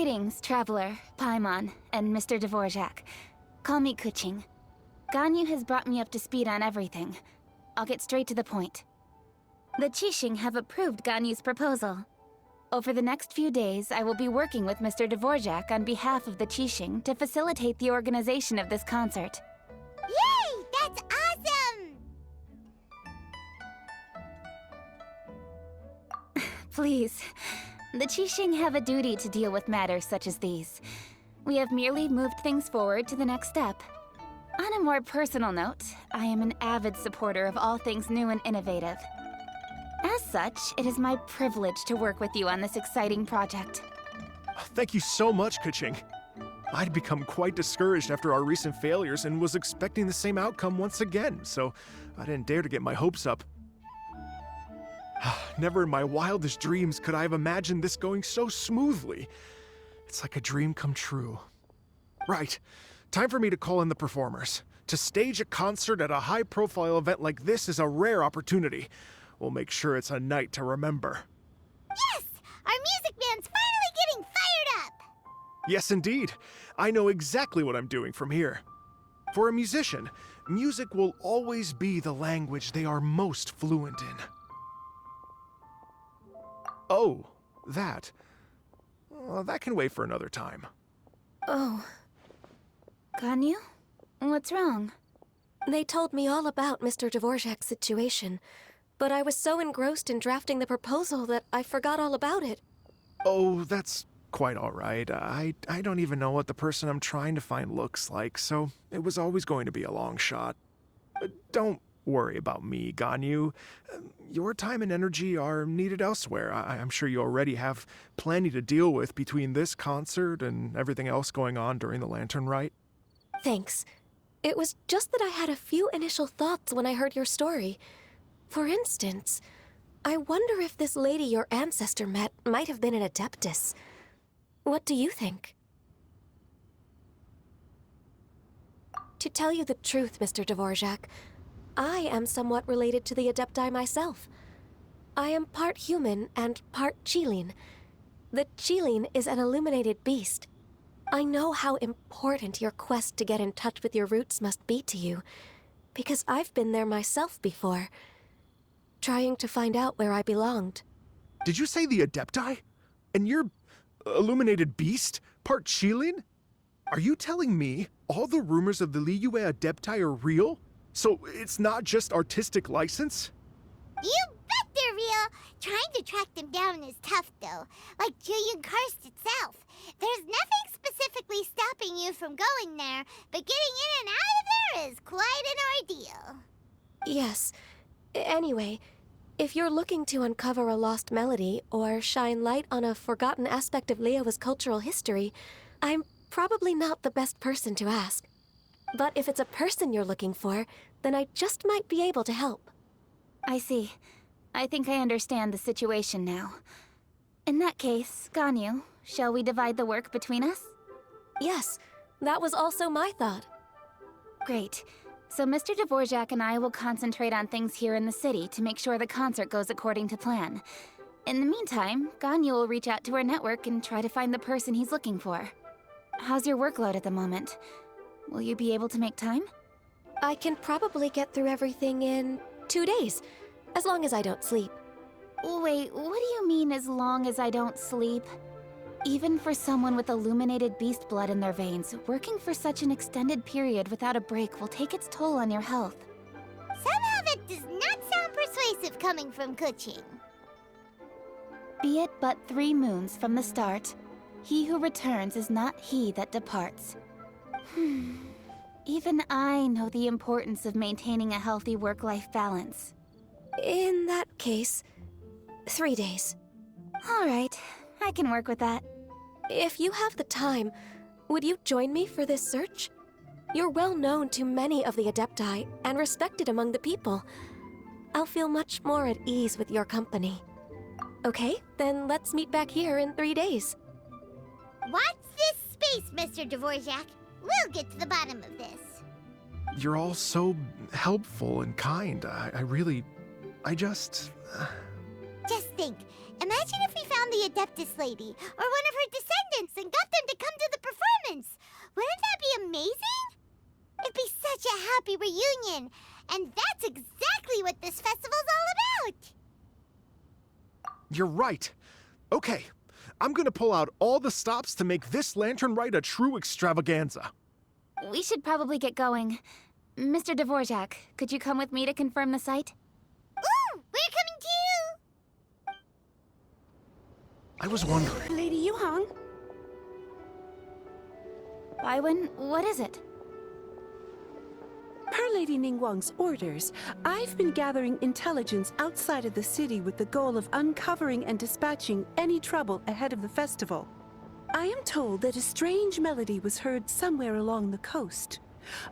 Greetings, Traveler, Paimon, and Mr. Dvorak. Call me Kuching. Ganyu has brought me up to speed on everything. I'll get straight to the point. The Qixing have approved Ganyu's proposal. Over the next few days, I will be working with Mr. Dvorak on behalf of the Qixing to facilitate the organization of this concert. Yay! That's awesome! Please. The Qixing have a duty to deal with matters such as these. We have merely moved things forward to the next step. On a more personal note, I am an avid supporter of all things new and innovative. As such, it is my privilege to work with you on this exciting project. Thank you so much, Kuching. I'd become quite discouraged after our recent failures and was expecting the same outcome once again, so I didn't dare to get my hopes up. Never in my wildest dreams could I have imagined this going so smoothly. It's like a dream come true. Right, time for me to call in the performers. To stage a concert at a high-profile event like this is a rare opportunity. We'll make sure it's a night to remember. Yes! Our music band's finally getting fired up! Yes, indeed. I know exactly what I'm doing from here. For a musician, music will always be the language they are most fluent in. Oh, that. Well, that can wait for another time. Oh. Ganyu? What's wrong? They told me all about Mr. Dvorak's situation, but I was so engrossed in drafting the proposal that I forgot all about it. Oh, that's quite all right. I don't even know what the person I'm trying to find looks like, so it was always going to be a long shot. Don't worry about me, Ganyu. Your time and energy are needed elsewhere. I'm sure you already have plenty to deal with between this concert and everything else going on during the Lantern Rite. Thanks. It was just that I had a few initial thoughts when I heard your story. For instance, I wonder if this lady your ancestor met might have been an Adeptus. What do you think? To tell you the truth, Mr. Dvorak, I am somewhat related to the Adepti myself. I am part human and part Qilin. The Qilin is an illuminated beast. I know how important your quest to get in touch with your roots must be to you, because I've been there myself before, trying to find out where I belonged. Did you say the Adepti? And you're illuminated beast? Part Qilin? Are you telling me all the rumors of the Liyue Adepti are real? So it's not just artistic license? You bet they're real! Trying to track them down is tough, though. Like Julian Karst itself. There's nothing specifically stopping you from going there, but getting in and out of there is quite an ordeal. Yes. Anyway, if you're looking to uncover a lost melody or shine light on a forgotten aspect of Liyue's cultural history, I'm probably not the best person to ask. But if it's a person you're looking for, then I just might be able to help. I see. I think I understand the situation now. In that case, Ganyu, shall we divide the work between us? Yes, that was also my thought. Great. So Mr. Dvorak and I will concentrate on things here in the city to make sure the concert goes according to plan. In the meantime, Ganyu will reach out to our network and try to find the person he's looking for. How's your workload at the moment? Will you be able to make time? I can probably get through everything in 2 days, as long as I don't sleep. Wait, what do you mean as long as I don't sleep? Even for someone with illuminated beast blood in their veins, working for such an extended period without a break will take its toll on your health. Somehow that does not sound persuasive coming from Kuching. Be it but 3 moons from the start, he who returns is not he that departs. Even I know the importance of maintaining a healthy work-life balance. In that case, 3 days. All right, I can work with that. If you have the time, would you join me for this search? You're well known to many of the Adepti and respected among the people. I'll feel much more at ease with your company. Okay, then let's meet back here in 3 days. Watch this space, Mr. Dvorak. We'll get to the bottom of this. You're all so helpful and kind. I just... Just think? Imagine if we found the Adeptus lady, or one of her descendants, and got them to come to the performance. Wouldn't that be amazing? It'd be such a happy reunion. And that's exactly what this festival's all about. You're right. Okay, I'm gonna pull out all the stops to make this lantern ride a true extravaganza. We should probably get going. Mr. Dvorak, could you come with me to confirm the site? Ooh, we're coming too! I was wondering. Lady Yuhang? Baiwen, what is it? Per Lady Ningguang's orders, I've been gathering intelligence outside of the city with the goal of uncovering and dispatching any trouble ahead of the festival. I am told that a strange melody was heard somewhere along the coast.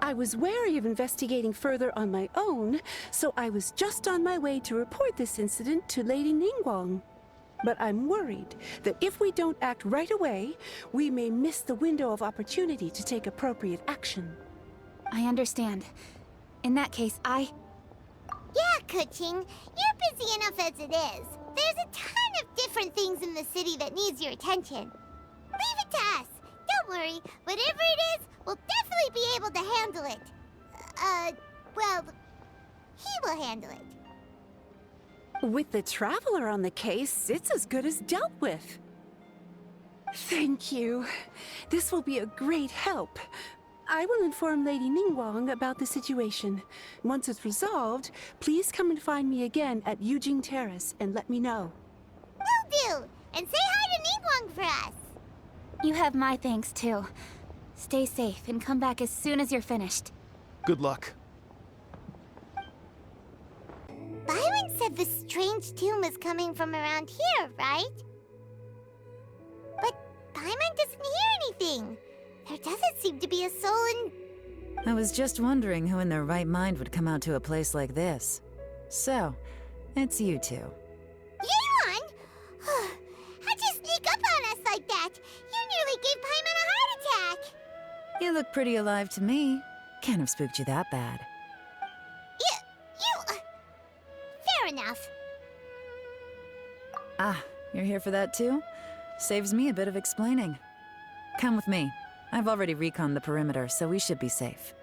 I was wary of investigating further on my own, so I was just on my way to report this incident to Lady Ningguang. But I'm worried that if we don't act right away, we may miss the window of opportunity to take appropriate action. I understand. In that case, Yeah, Kuching, you're busy enough as it is. There's a ton of different things in the city that needs your attention. Leave it to us. Don't worry. Whatever it is, we'll definitely be able to handle it. Well, he will handle it. With the Traveler on the case, it's as good as dealt with. Thank you. This will be a great help. I will inform Lady Ningguang about the situation. Once it's resolved, please come and find me again at Yujing Terrace and let me know. Will do. And say hi to Ningguang for us. you have my thanks too. Stay safe and come back as soon as you're finished. Good luck. Byron said this strange tune was coming from around here, right? But Paimon doesn't hear anything. There doesn't seem to be a soul in... I was just wondering who in their right mind would come out to a place like this. So, it's you two. Yeon! How'd you sneak up on us like that? You nearly gave Paimon a heart attack! You look pretty alive to me. Can't have spooked you that bad. Fair enough. Ah, you're here for that too? Saves me a bit of explaining. Come with me. I've already reconned the perimeter, so we should be safe.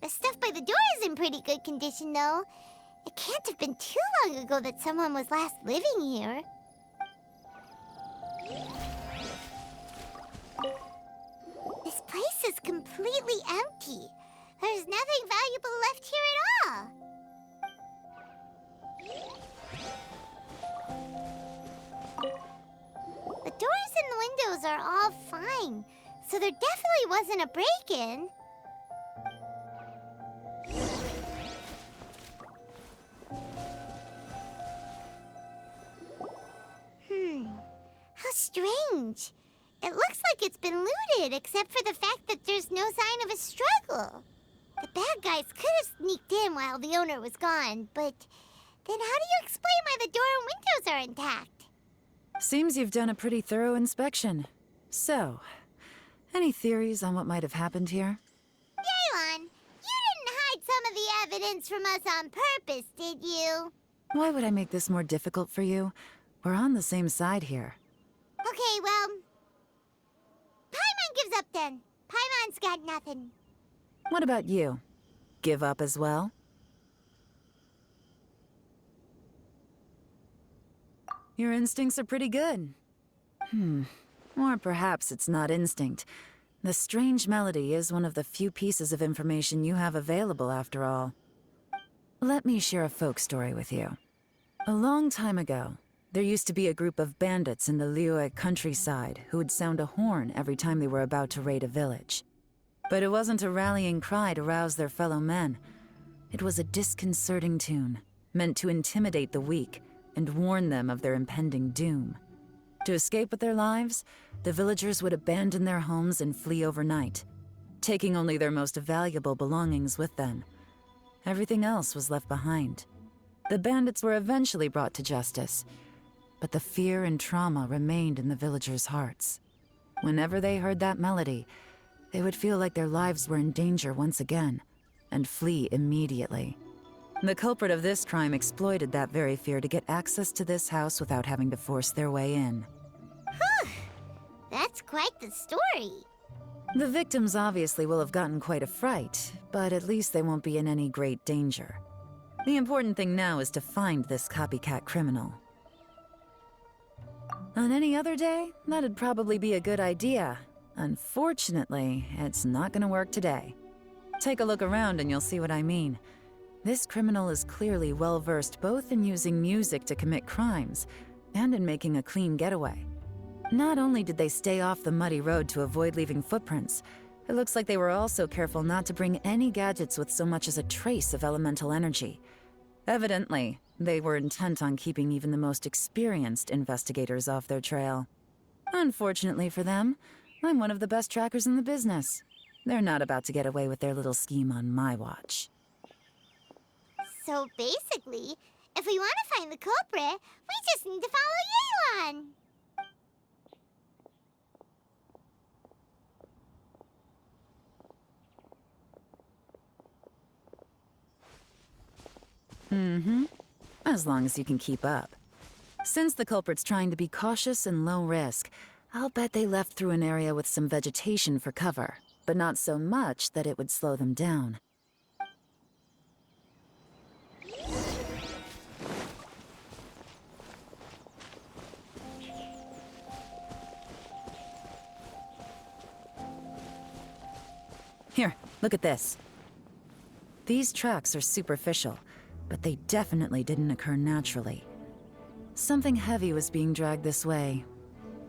The stuff by the door is in pretty good condition, though. It can't have been too long ago that someone was last living here. This place is completely empty. There's nothing valuable left here at all. The doors and the windows are all fine, so there definitely wasn't a break-in. How strange. It looks like it's been looted, except for the fact that there's no sign of a struggle. The bad guys could have sneaked in while the owner was gone, but then how do you explain why the door and windows are intact? Seems you've done a pretty thorough inspection. So, any theories on what might have happened here? Daylon, you didn't hide some of the evidence from us on purpose, did you? Why would I make this more difficult for you? We're on the same side here. Okay, well... Paimon gives up then. Paimon's got nothing. What about you? Give up as well? Your instincts are pretty good. Or perhaps it's not instinct. The strange melody is one of the few pieces of information you have available, after all. Let me share a folk story with you. A long time ago, there used to be a group of bandits in the Liyue countryside who would sound a horn every time they were about to raid a village. But it wasn't a rallying cry to rouse their fellow men. It was a disconcerting tune, meant to intimidate the weak and warn them of their impending doom. To escape with their lives, the villagers would abandon their homes and flee overnight, taking only their most valuable belongings with them. Everything else was left behind. The bandits were eventually brought to justice, but the fear and trauma remained in the villagers' hearts. Whenever they heard that melody, they would feel like their lives were in danger once again, and flee immediately. The culprit of this crime exploited that very fear to get access to this house without having to force their way in. That's quite the story. The victims obviously will have gotten quite a fright, but at least they won't be in any great danger. The important thing now is to find this copycat criminal. On any other day, that'd probably be a good idea. Unfortunately, it's not gonna work today. Take a look around and you'll see what I mean. This criminal is clearly well-versed both in using music to commit crimes and in making a clean getaway. Not only did they stay off the muddy road to avoid leaving footprints, it looks like they were also careful not to bring any gadgets with so much as a trace of elemental energy. Evidently, they were intent on keeping even the most experienced investigators off their trail. Unfortunately for them, I'm one of the best trackers in the business. They're not about to get away with their little scheme on my watch. So basically, if we want to find the culprit, we just need to follow Yelan. As long as you can keep up. Since the culprit's trying to be cautious and low risk, I'll bet they left through an area with some vegetation for cover, but not so much that it would slow them down. Here, look at this. These tracks are superficial, but they definitely didn't occur naturally. Something heavy was being dragged this way,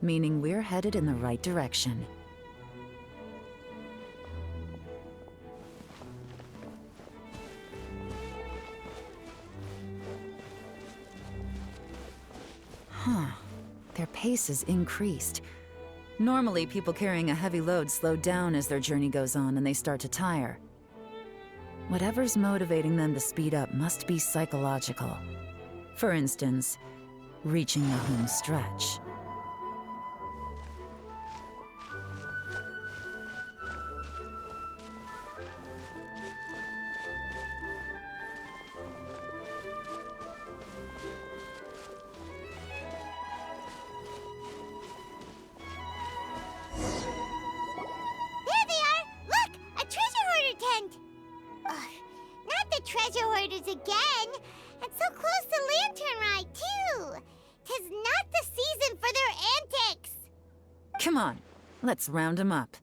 meaning we're headed in the right direction. Their pace is increased. Normally, people carrying a heavy load slow down as their journey goes on and they start to tire. Whatever's motivating them to speed up must be psychological. For instance, reaching the home stretch. There they are! Look! A treasure hoarder tent! Ugh, not the treasure hoarders again! And so close to Lantern Ride, too! 'Tis not the season for their antics! Come on, let's round them up.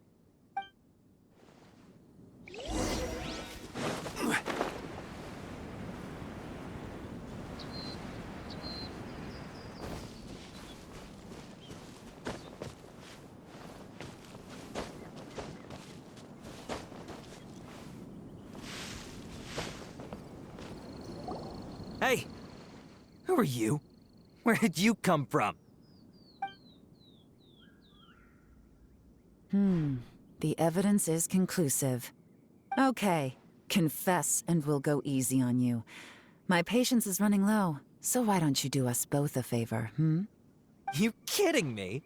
Hey! Who are you? Where did you come from? The evidence is conclusive. Okay, confess and we'll go easy on you. My patience is running low, so why don't you do us both a favor, You kidding me?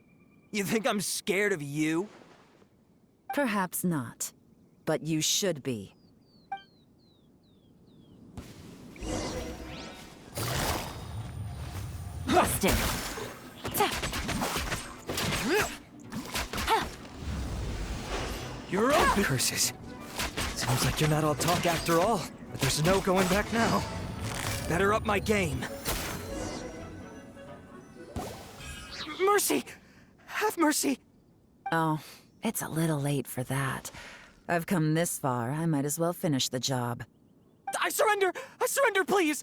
You think I'm scared of you? Perhaps not, but you should be. Busted! Your own curses. Seems like you're not all talk after all, but there's no going back now. Better up my game. Mercy! Have mercy! Oh, it's a little late for that. I've come this far, I might as well finish the job. I surrender! I surrender, please!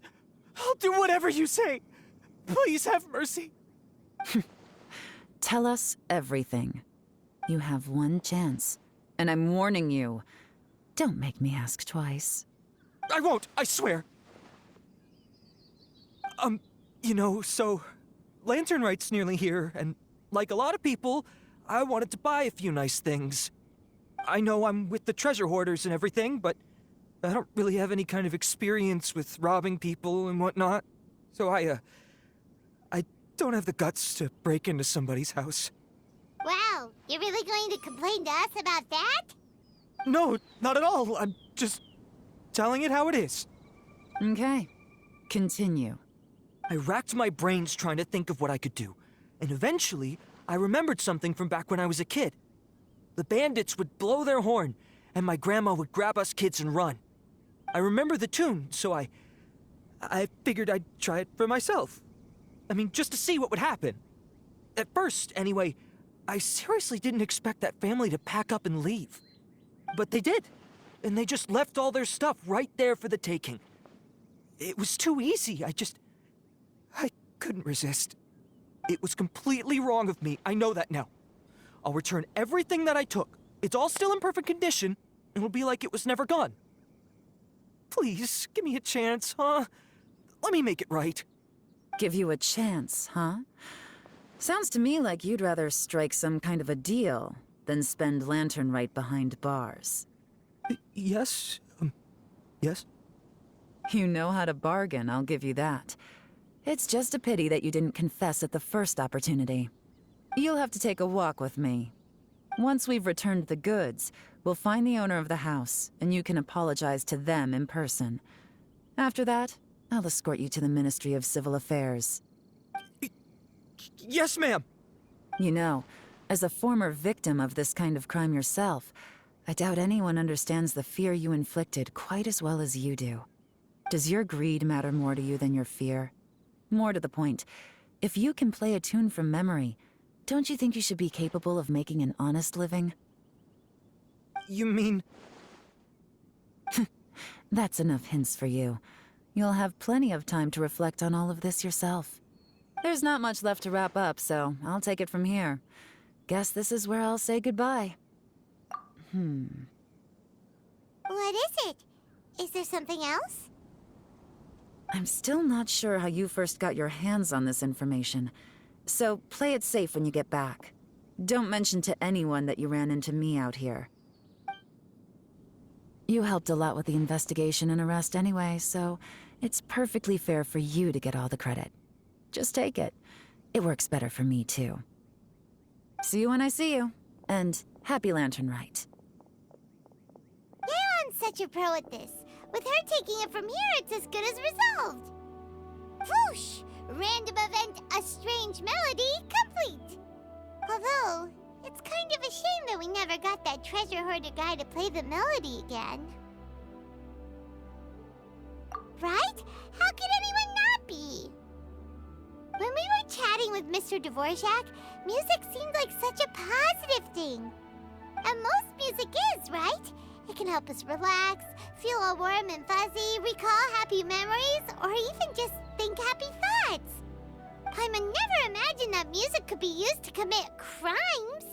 I'll do whatever you say. Please have mercy. Tell us everything. You have one chance, and I'm warning you. Don't make me ask twice. I won't, I swear. So Lantern Right's nearly here, and like a lot of people, I wanted to buy a few nice things. I know I'm with the treasure hoarders and everything, but I don't really have any kind of experience with robbing people and whatnot. So I don't have the guts to break into somebody's house. Wow, you're really going to complain to us about that? No, not at all. I'm just telling it how it is. Okay. Continue. I racked my brains trying to think of what I could do, and eventually, I remembered something from back when I was a kid. The bandits would blow their horn, and my grandma would grab us kids and run. I remember the tune, so I figured I'd try it for myself. I mean, just to see what would happen. At first, anyway, I seriously didn't expect that family to pack up and leave. But they did, and they just left all their stuff right there for the taking. It was too easy. I couldn't resist. It was completely wrong of me. I know that now. I'll return everything that I took. It's all still in perfect condition. It'll be like it was never gone. Please, give me a chance, huh? Let me make it right. Give you a chance, huh? Sounds to me like you'd rather strike some kind of a deal than spend Lantern right behind bars. Yes? Yes? You know how to bargain, I'll give you that. It's just a pity that you didn't confess at the first opportunity. You'll have to take a walk with me. Once we've returned the goods, we'll find the owner of the house, and you can apologize to them in person. After that, I'll escort you to the Ministry of Civil Affairs. Yes, ma'am! You know, as a former victim of this kind of crime yourself, I doubt anyone understands the fear you inflicted quite as well as you do. Does your greed matter more to you than your fear? More to the point, if you can play a tune from memory, don't you think you should be capable of making an honest living? You mean... That's enough hints for you. You'll have plenty of time to reflect on all of this yourself. There's not much left to wrap up, so I'll take it from here. Guess this is where I'll say goodbye. What is it? Is there something else? I'm still not sure how you first got your hands on this information, so play it safe when you get back. Don't mention to anyone that you ran into me out here. You helped a lot with the investigation and arrest anyway, so it's perfectly fair for you to get all the credit. Just take it. It works better for me, too. See you when I see you, and happy Lantern Rite. Leon's such a pro at this. With her taking it from here, it's as good as resolved. Whoosh! Random event, a strange melody, complete! Although, it's kind of a shame that we never got that treasure hoarder guy to play the melody again. Right? How could anyone not be? When we were chatting with Mr. Dvorak, music seemed like such a positive thing. And most music is, right? It can help us relax, feel all warm and fuzzy, recall happy memories, or even just think happy thoughts. Paimon never imagined that music could be used to commit crimes.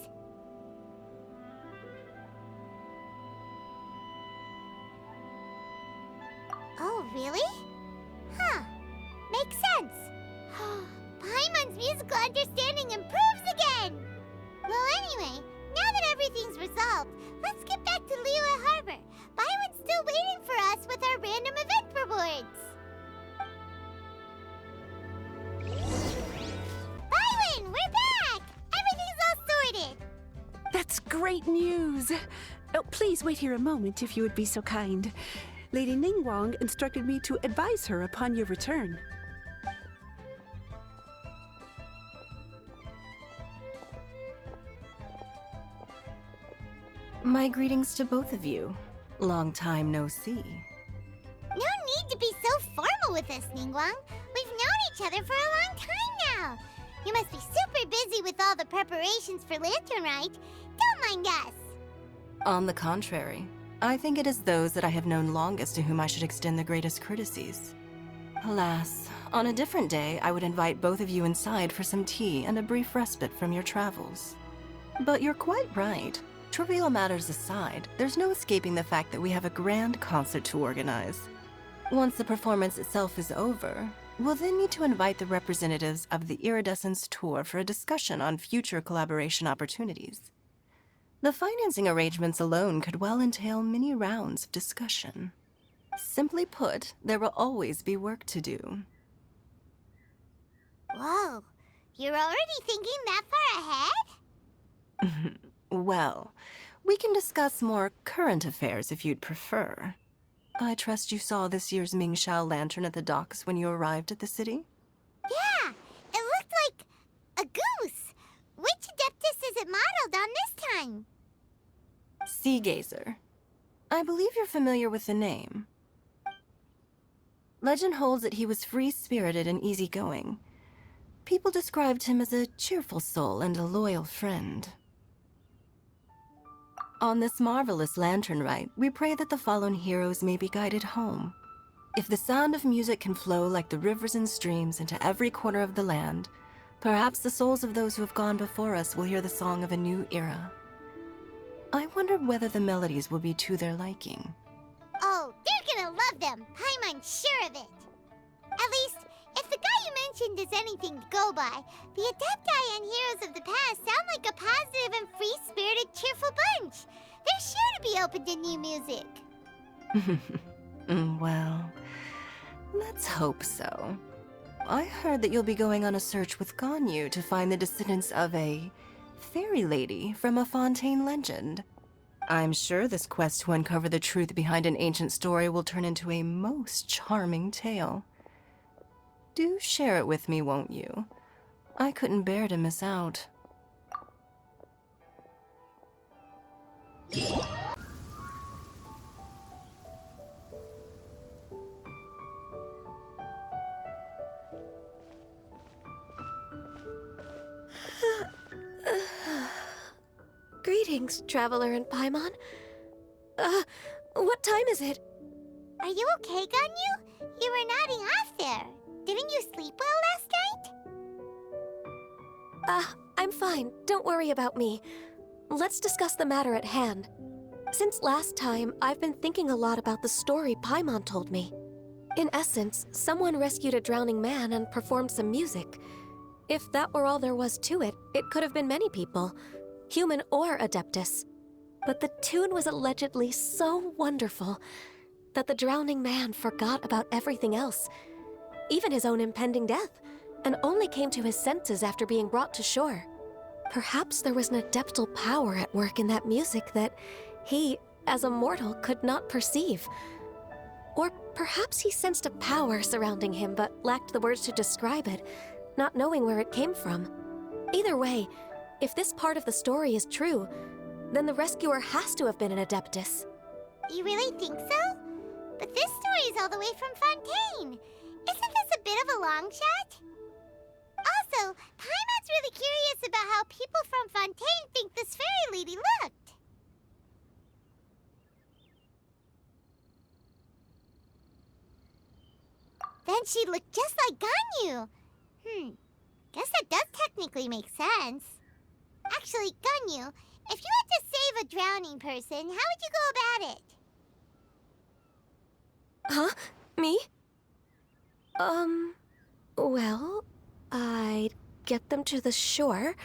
Oh, really? Huh. Makes sense. Paimon's musical understanding improves again! Well, anyway, now that everything's resolved, let's get back to Liyue Harbor. Byron's still waiting for us with our random event rewards. Byron, we're back! Everything's all sorted! That's great news! Oh, please wait here a moment if you would be so kind. Lady Ningguang instructed me to advise her upon your return. My greetings to both of you. Long time no see. No need to be so formal with us, Ningguang. We've known each other for a long time now. You must be super busy with all the preparations for Lantern Rite. Don't mind us. On the contrary, I think it is those that I have known longest to whom I should extend the greatest courtesies. Alas, on a different day, I would invite both of you inside for some tea and a brief respite from your travels. But you're quite right. Trivial matters aside, there's no escaping the fact that we have a grand concert to organize. Once the performance itself is over, we'll then need to invite the representatives of the Iridescence Tour for a discussion on future collaboration opportunities. The financing arrangements alone could well entail many rounds of discussion. Simply put, there will always be work to do. Whoa, You're already thinking that far ahead? Well, we can discuss more current affairs if you'd prefer. I trust you saw this year's Mingxiao lantern at the docks when you arrived at the city? Yeah, it looked like a goose. Which Adeptus is it modeled on this time? Sea Gazer. I believe you're familiar with the name. Legend holds that he was free-spirited and easygoing. People described him as a cheerful soul and a loyal friend. On this marvelous lantern rite, we pray that the fallen heroes may be guided home. If the sound of music can flow like the rivers and streams into every corner of the land, perhaps the souls of those who have gone before us will hear the song of a new era. I wondered whether the melodies will be to their liking. Oh, they're gonna love them. Paimon's sure of it. At least, if the guy you mentioned is anything to go by, the Adepti and Heroes of the Past sound like a positive and free-spirited, cheerful bunch. They're sure to be open to new music. Well, let's hope so. I heard that you'll be going on a search with Ganyu to find the descendants of a fairy lady from a Fontaine legend. I'm sure this quest to uncover the truth behind an ancient story will turn into a most charming tale. Do share it with me, won't you? I couldn't bear to miss out. Greetings, Traveler and Paimon. What time is it? Are you okay, Ganyu? You were nodding off there. Didn't you sleep well last night? I'm fine. Don't worry about me. Let's discuss the matter at hand. Since last time, I've been thinking a lot about the story Paimon told me. In essence, someone rescued a drowning man and performed some music. If that were all there was to it, it could have been many people, human or Adeptus. But the tune was allegedly so wonderful that the drowning man forgot about everything else, even his own impending death, and only came to his senses after being brought to shore. Perhaps there was an adeptal power at work in that music that he, as a mortal, could not perceive. Or perhaps he sensed a power surrounding him but lacked the words to describe it, not knowing where it came from. Either way, if this part of the story is true, then the rescuer has to have been an Adeptus. You really think so? But this story is all the way from Fontaine. Isn't this a bit of a long shot? Also, Paimon's really curious about how people from Fontaine think this fairy lady looked. Then she looked just like Ganyu. Guess that does technically make sense. Actually, Ganyu, if you had to save a drowning person, how would you go about it? Huh? Me? Well, I'd get them to the shore,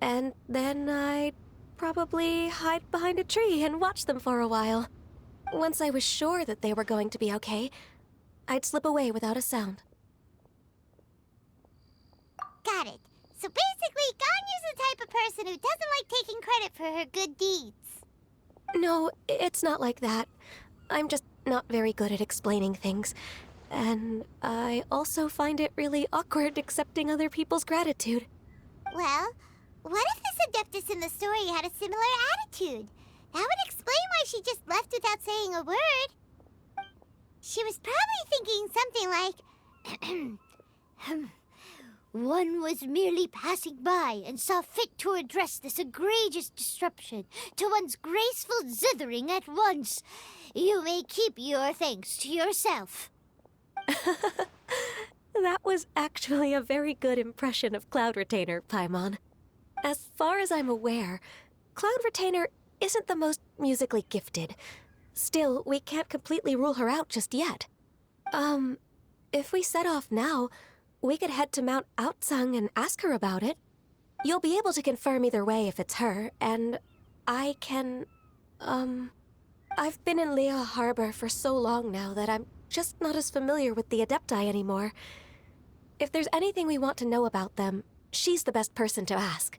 and then I'd probably hide behind a tree and watch them for a while. Once I was sure that they were going to be okay, I'd slip away without a sound. Got it. So basically, Ganyu's the type of person who doesn't like taking credit for her good deeds. No, it's not like that. I'm just not very good at explaining things. And I also find it really awkward accepting other people's gratitude. Well, what if this Adeptus in the story had a similar attitude? That would explain why she just left without saying a word. She was probably thinking something like, One was merely passing by and saw fit to address this egregious disruption to one's graceful zithering at once. You may keep your thanks to yourself. That was actually a very good impression of Cloud Retainer, Paimon. As far as I'm aware, Cloud Retainer isn't the most musically gifted. Still, we can't completely rule her out just yet. If we set off now, we could head to Mount Outsung and ask her about it. You'll be able to confirm either way if it's her, and I can, I've been in Lea Harbor for so long now that I'm just not as familiar with the Adepti anymore. If there's anything we want to know about them, she's the best person to ask.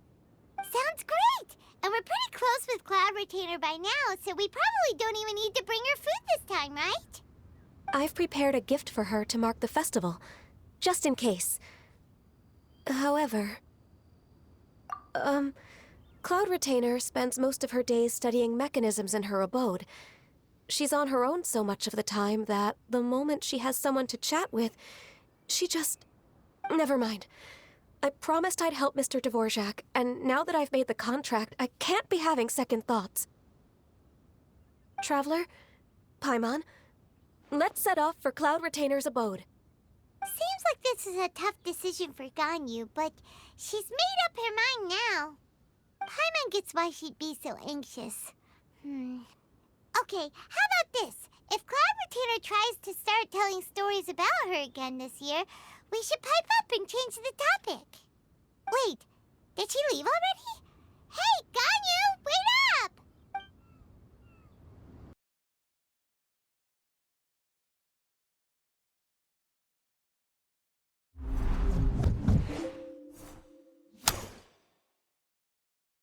Sounds great! And we're pretty close with Cloud Retainer by now, so we probably don't even need to bring her food this time, right? I've prepared a gift for her to mark the festival, just in case. However, Cloud Retainer spends most of her days studying mechanisms in her abode. She's on her own so much of the time that the moment she has someone to chat with, she just... Never mind. I promised I'd help Mr. Dvorak, and now that I've made the contract, I can't be having second thoughts. Traveler, Paimon, let's set off for Cloud Retainer's abode. Seems like this is a tough decision for Ganyu, but she's made up her mind now. Paimon gets why she'd be so anxious. Okay, how about this? If Cloud Retainer tries to start telling stories about her again this year, we should pipe up and change the topic. Wait, did she leave already?